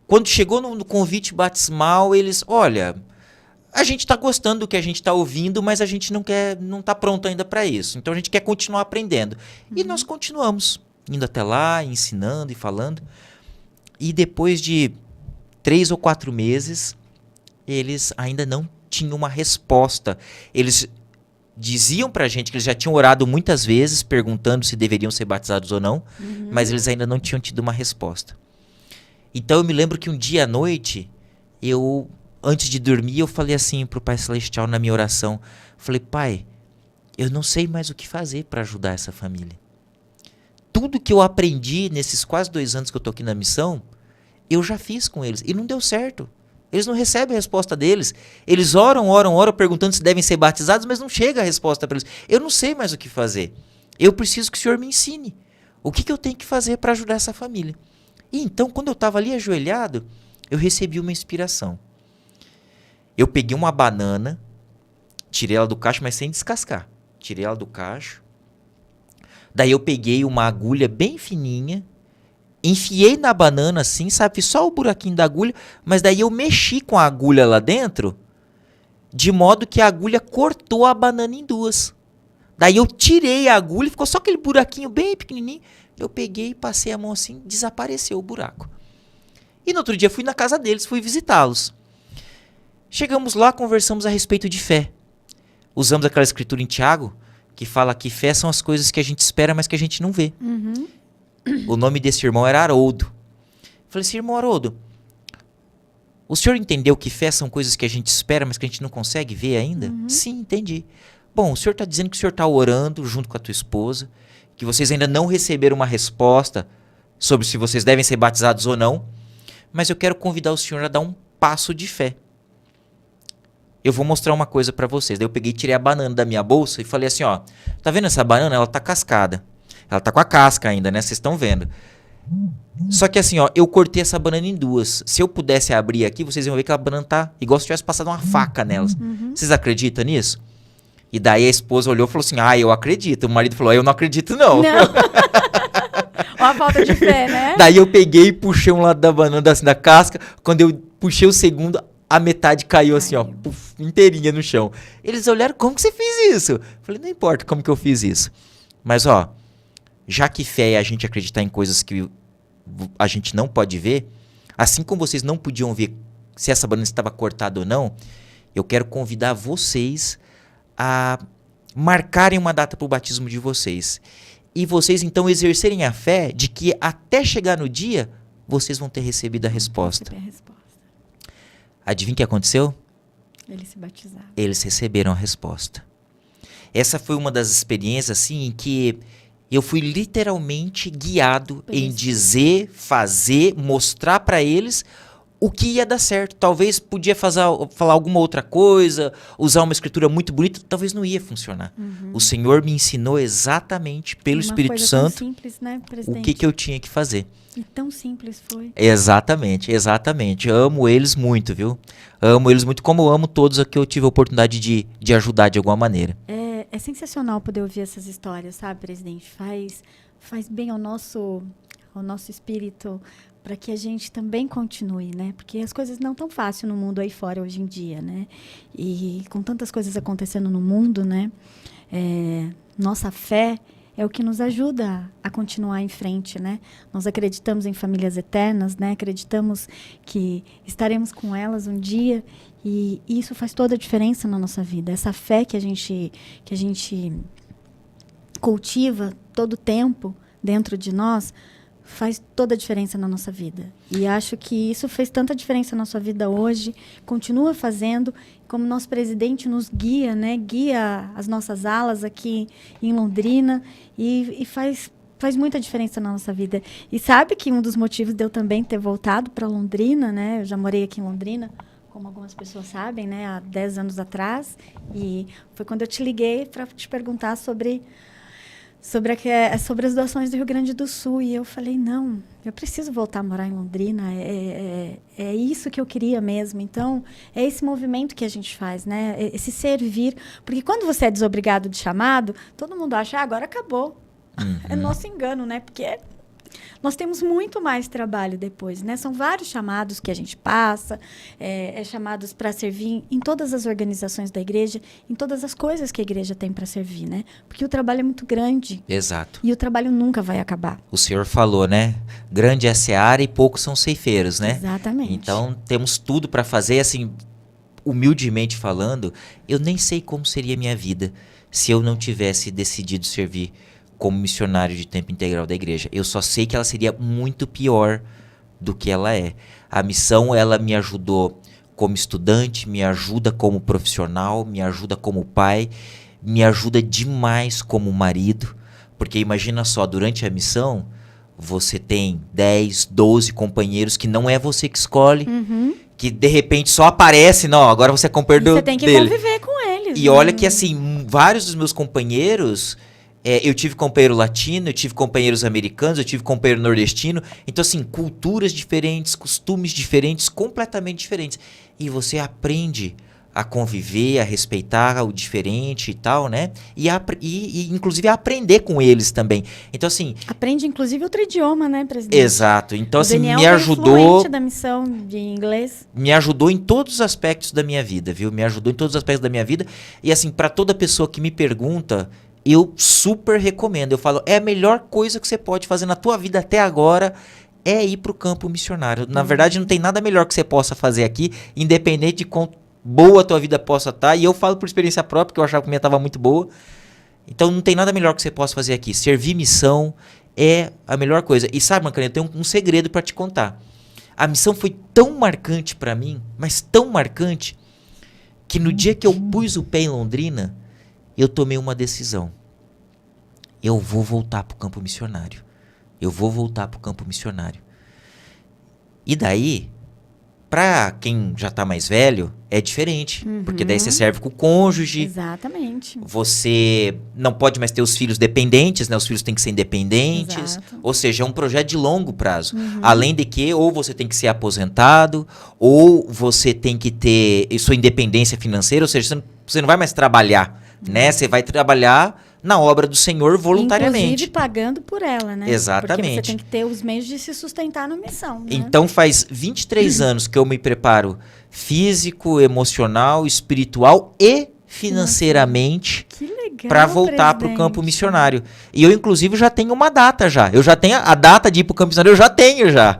Quando chegou no convite batismal, eles, olha, a gente tá gostando do que a gente tá ouvindo, mas a gente não tá pronto ainda para isso. Então a gente quer continuar aprendendo. E nós continuamos indo até lá, ensinando e falando. E depois de 3 ou 4 meses, eles ainda não tinham uma resposta. Eles diziam pra gente que eles já tinham orado muitas vezes, perguntando se deveriam ser batizados ou não, mas eles ainda não tinham tido uma resposta. Então eu me lembro que um dia à noite, antes de dormir, eu falei assim pro Pai Celestial na minha oração, falei, Pai, eu não sei mais o que fazer para ajudar essa família. Tudo que eu aprendi nesses quase 2 anos que eu tô aqui na missão, eu já fiz com eles e não deu certo. Eles não recebem a resposta deles. Eles oram, perguntando se devem ser batizados, mas não chega a resposta para eles. Eu não sei mais o que fazer. Eu preciso que o Senhor me ensine. O que eu tenho que fazer para ajudar essa família? E então, quando eu estava ali ajoelhado, eu recebi uma inspiração. Eu peguei uma banana, tirei ela do cacho, mas sem descascar. Tirei ela do cacho. Daí eu peguei uma agulha bem fininha, enfiei na banana assim, sabe? Fiz só o buraquinho da agulha, mas daí eu mexi com a agulha lá dentro, de modo que a agulha cortou a banana em 2. Daí eu tirei a agulha, ficou só aquele buraquinho bem pequenininho. Eu peguei, passei a mão assim, desapareceu o buraco. E no outro dia fui na casa deles, fui visitá-los. Chegamos lá, conversamos a respeito de fé. Usamos aquela escritura em Tiago, que fala que fé são as coisas que a gente espera, mas que a gente não vê. O nome desse irmão era Haroldo. Falei assim, irmão Haroldo, o senhor entendeu que fé são coisas que a gente espera, mas que a gente não consegue ver ainda? Sim, entendi. Bom, o senhor está dizendo que o senhor está orando junto com a tua esposa, que vocês ainda não receberam uma resposta sobre se vocês devem ser batizados ou não, mas eu quero convidar o senhor a dar um passo de fé. Eu vou mostrar uma coisa para vocês. Daí eu peguei e tirei a banana da minha bolsa e falei assim, ó, tá vendo essa banana? Ela tá cascada. Ela tá com a casca ainda, né? Vocês estão vendo. Só que assim, ó, eu cortei essa banana em 2. Se eu pudesse abrir aqui, vocês iam ver que a banana tá igual se tivesse passado uma faca nelas. Vocês acreditam nisso? E daí a esposa olhou e falou assim, eu acredito. O marido falou, eu não acredito não. Uma falta de fé, né? Daí eu peguei e puxei um lado da banana assim, da casca. Quando eu puxei o segundo, a metade caiu assim, ó, puf, inteirinha no chão. Eles olharam, como que você fez isso? Eu falei, não importa como que eu fiz isso. Mas ó, já que fé é a gente acreditar em coisas que a gente não pode ver, assim como vocês não podiam ver se essa banana estava cortada ou não, eu quero convidar vocês a marcarem uma data para o batismo de vocês. E vocês então exercerem a fé de que até chegar no dia, vocês vão ter recebido a resposta. Adivinha o que aconteceu? Eles se batizaram. Eles receberam a resposta. Essa foi uma das experiências assim, em que eu fui literalmente guiado em dizer, fazer, mostrar para eles o que ia dar certo. Talvez podia falar alguma outra coisa, usar uma escritura muito bonita, talvez não ia funcionar. O Senhor me ensinou exatamente pelo Espírito Santo tão simples, né, o que eu tinha que fazer. E tão simples foi. Exatamente, exatamente. Eu amo eles muito, viu? Amo eles muito, como eu amo todos que eu tive a oportunidade de ajudar de alguma maneira. É sensacional poder ouvir essas histórias, sabe, presidente? Faz bem ao nosso espírito, para que a gente também continue, né? Porque as coisas não tão fácil no mundo aí fora hoje em dia, né? E com tantas coisas acontecendo no mundo, né? Nossa fé é o que nos ajuda a continuar em frente, né? Nós acreditamos em famílias eternas, né? Acreditamos que estaremos com elas um dia e isso faz toda a diferença na nossa vida. Essa fé que a gente cultiva todo o tempo dentro de nós faz toda a diferença na nossa vida. E acho que isso fez tanta diferença na sua vida hoje, continua fazendo, como nosso presidente nos guia, né? Guia as nossas alas aqui em Londrina e faz muita diferença na nossa vida. E sabe que um dos motivos de eu também ter voltado para Londrina, né? Eu já morei aqui em Londrina, como algumas pessoas sabem, né? Há 10 anos atrás. E foi quando eu te liguei para te perguntar sobre as doações do Rio Grande do Sul. E eu falei, não, eu preciso voltar a morar em Londrina, é isso que eu queria mesmo. Então, é esse movimento que a gente faz, né? Esse servir. Porque quando você é desobrigado de chamado, todo mundo acha, agora acabou. É nosso engano, né? Porque nós temos muito mais trabalho depois, né? São vários chamados que a gente passa, chamados para servir em todas as organizações da igreja, em todas as coisas que a igreja tem para servir, né? Porque o trabalho é muito grande. Exato. E o trabalho nunca vai acabar. O senhor falou, né? Grande é a seara e poucos são ceifeiros, né? Exatamente. Então, temos tudo para fazer, assim, humildemente falando, eu nem sei como seria a minha vida se eu não tivesse decidido servir como missionário de tempo integral da igreja. Eu só sei que ela seria muito pior do que ela é. A missão, ela me ajudou como estudante, me ajuda como profissional, me ajuda como pai, me ajuda demais como marido, porque imagina só, durante a missão, você tem 10, 12 companheiros que não é você que escolhe, que de repente só aparece, não, agora você é companheiro dele. Você tem que conviver com eles. E olha que assim, vários dos meus companheiros, eu tive companheiro latino, eu tive companheiros americanos, eu tive companheiro nordestino. Então assim, culturas diferentes, costumes diferentes, completamente diferentes. E você aprende a conviver, a respeitar o diferente e tal, né? E inclusive a aprender com eles também. Então assim... Aprende inclusive outro idioma, né, presidente? Exato. Então assim, Daniel me ajudou... da missão de inglês. Me ajudou em todos os aspectos da minha vida, viu? Me ajudou em todos os aspectos da minha vida. E assim, para toda pessoa que me pergunta, eu super recomendo. Eu falo, é a melhor coisa que você pode fazer na tua vida até agora é ir pro campo missionário. Na verdade, não tem nada melhor que você possa fazer aqui, independente de quanto boa a tua vida possa estar. E eu falo por experiência própria, porque eu achava que a minha estava muito boa. Então, não tem nada melhor que você possa fazer aqui. Servir missão é a melhor coisa. E sabe, Mancani, eu tenho um segredo para te contar. A missão foi tão marcante para mim, mas tão marcante, que no dia que eu pus o pé em Londrina, eu tomei uma decisão. Eu vou voltar pro campo missionário. Eu vou voltar pro campo missionário. E daí, pra quem já tá mais velho, é diferente. Porque daí você serve com o cônjuge. Exatamente. Você não pode mais ter os filhos dependentes, né? Os filhos têm que ser independentes. Exato. Ou seja, é um projeto de longo prazo. Além de que, ou você tem que ser aposentado, ou você tem que ter sua independência financeira. Ou seja, você não vai mais trabalhar, né? Você vai trabalhar na obra do Senhor voluntariamente. Inclusive pagando por ela, né? Exatamente. Porque você tem que ter os meios de se sustentar na missão, né? Então faz 23 anos que eu me preparo físico, emocional, espiritual e financeiramente Que legal, para voltar para o presidente. campo missionário. E eu, inclusive, já tenho uma data já. Eu já tenho a data de ir para o campo missionário, eu já tenho já.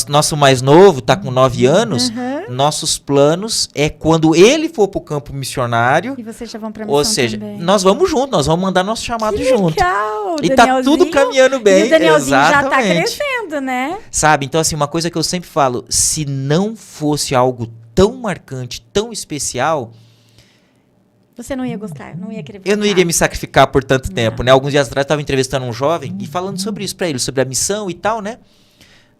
Nosso mais novo está com 9 anos. Nossos planos é quando ele for para o campo missionário. E vocês já vão para a missão Ou seja, também. nós vamos junto, nós vamos mandar nosso chamado Que junto. legal! E tá tudo caminhando bem. E o Danielzinho já tá Exatamente. crescendo, né? Sabe? Então, assim, uma coisa que eu sempre falo, se não fosse algo tão marcante, tão especial, Você não ia gostar, não ia querer voltar. eu não iria me sacrificar por tanto Não. tempo, né? Alguns dias atrás eu estava entrevistando um jovem e falando sobre isso pra ele, sobre a missão e tal, né?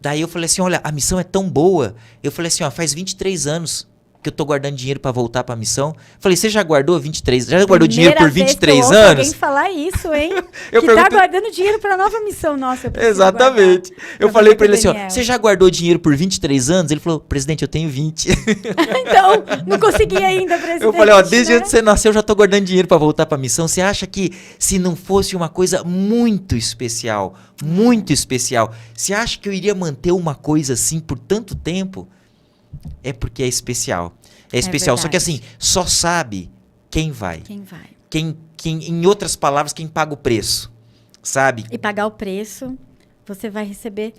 Daí eu falei assim, olha, a missão é tão boa. Eu falei assim, ó, faz 23 anos que eu tô guardando dinheiro pra voltar pra missão. Falei, você já guardou 23? Já guardou dinheiro por 23 anos? anos? Alguém falar isso, hein? Eu que tá perguntei- guardando dinheiro pra nova missão. Nossa, eu preciso Exatamente. guardar. Eu Pra falei fazer pra ele com o assim, ó, Daniel. você já guardou dinheiro por 23 anos? Ele falou, presidente, eu tenho 20. Então, não consegui ainda, presidente. Eu falei, ó, desde né? antes de você nascer eu já tô guardando dinheiro pra voltar pra missão. Você acha que se não fosse uma coisa muito especial, você acha que eu iria manter uma coisa assim por tanto tempo? É porque é especial. É especial. Só que verdade. assim, só sabe quem vai. Quem vai? Quem, em outras palavras, quem paga o preço. Sabe? E pagar o preço, você vai receber...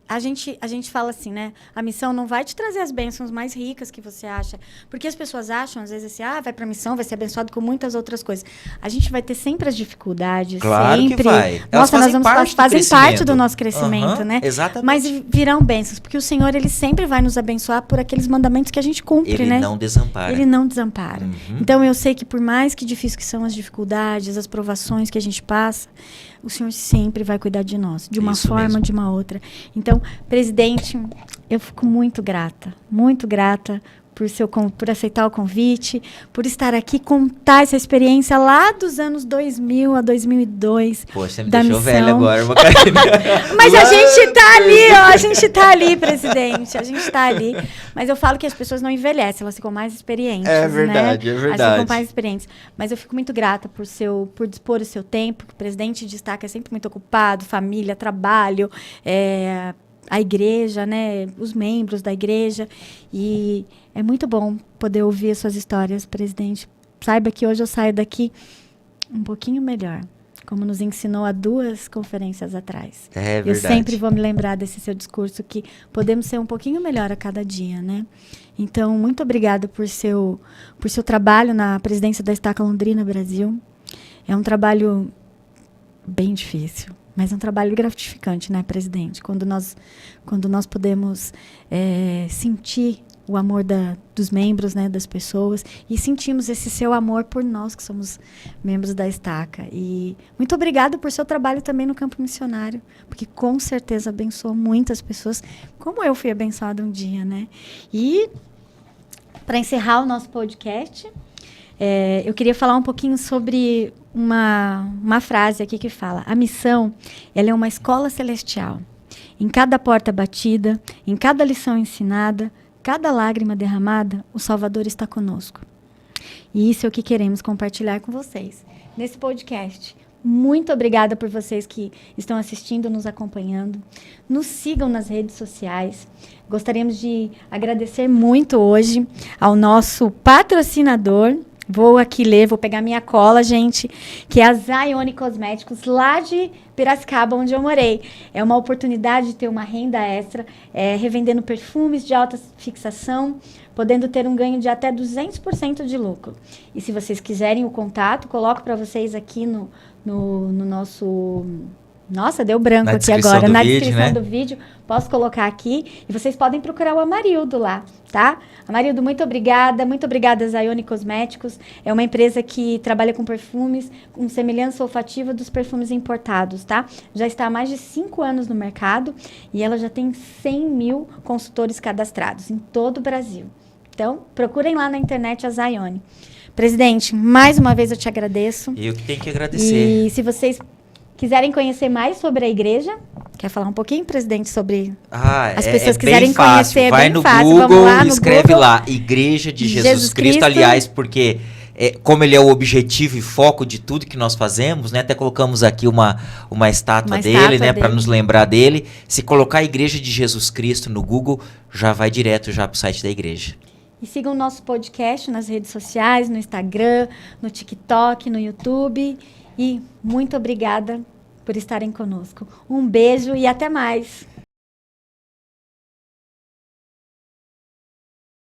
A gente fala assim, né? A missão não vai te trazer as bênçãos mais ricas que você acha. Porque as pessoas acham, às vezes, assim, vai pra missão, vai ser abençoado com muitas outras coisas. A gente vai ter sempre as dificuldades. Claro sempre. que vai. Elas Nossa, nós vamos fazem parte crescimento. do nosso crescimento, Aham, né? exatamente. Mas virão bênçãos. Porque o Senhor, Ele sempre vai nos abençoar por aqueles mandamentos que a gente cumpre, Ele né? não desampara. Ele não desampara. Uhum. Então, eu sei que por mais que difíceis que são as dificuldades, as provações que a gente passa, o Senhor sempre vai cuidar de nós, de uma Isso forma mesmo. ou de uma outra. Então, presidente, eu fico muito grata por aceitar o convite, por estar aqui, contar essa experiência lá dos anos 2000 a 2002. Poxa, você me da deixou missão. velho agora, Macarena. Mas a gente tá ali, ó, a gente tá ali, presidente, a gente tá ali. Mas eu falo que as pessoas não envelhecem, elas ficam mais experientes, É verdade, né? é verdade. Elas ficam mais experientes. Mas eu fico muito grata por dispor o seu tempo, que o presidente destaca é sempre muito ocupado, família, trabalho, a igreja, né? Os membros da igreja. E é muito bom poder ouvir as suas histórias, presidente. Saiba que hoje eu saio daqui um pouquinho melhor. como nos ensinou há 2 conferências atrás. É verdade. Eu sempre vou me lembrar desse seu discurso, que podemos ser um pouquinho melhor a cada dia, né? Então, muito obrigada por seu trabalho na presidência da Estaca Londrina Brasil. É um trabalho bem difícil, mas é um trabalho gratificante, né, presidente? Quando nós podemos sentir o amor dos membros, né, das pessoas, e sentimos esse seu amor por nós que somos membros da Estaca. E muito obrigada por seu trabalho também no campo missionário, porque com certeza abençoou muitas pessoas, como eu fui abençoada um dia, né? E para encerrar o nosso podcast, eu queria falar um pouquinho sobre uma frase aqui que fala: a missão, ela é uma escola celestial. Em cada porta batida, em cada lição ensinada, cada lágrima derramada, o Salvador está conosco. E isso é o que queremos compartilhar com vocês nesse podcast. Muito obrigada por vocês que estão assistindo, nos acompanhando. Nos sigam nas redes sociais. Gostaríamos de agradecer muito hoje ao nosso patrocinador. Vou aqui ler, vou pegar minha cola, gente, que é a Zaione Cosméticos, lá de Piracicaba, onde eu morei. É uma oportunidade de ter uma renda extra, revendendo perfumes de alta fixação, podendo ter um ganho de até 200% de lucro. E se vocês quiserem o contato, coloco para vocês aqui no nosso... Nossa, deu branco aqui agora. Na descrição do vídeo, posso colocar aqui. E vocês podem procurar o Amarildo lá, tá? Amarildo, muito obrigada, Zaione Cosméticos. É uma empresa que trabalha com perfumes, com semelhança olfativa dos perfumes importados, tá? Já está há mais de 5 anos no mercado e ela já tem 100 mil consultores cadastrados em todo o Brasil. Então, procurem lá na internet a Zaione. Presidente, mais uma vez eu te agradeço. Eu que tenho que agradecer. E se vocês quiserem conhecer mais sobre a igreja, quer falar um pouquinho, presidente, sobre as pessoas quiserem conhecer? Vai no Google, escreve lá, Igreja de Jesus Cristo. Aliás, porque como ele é o objetivo e foco de tudo que nós fazemos, né? Até colocamos aqui uma estátua dele, né? Para nos lembrar dele. Se colocar Igreja de Jesus Cristo no Google, já vai direto já para o site da igreja. E sigam o nosso podcast nas redes sociais, no Instagram, no TikTok, no YouTube. E muito obrigada por estarem conosco. Um beijo e até mais!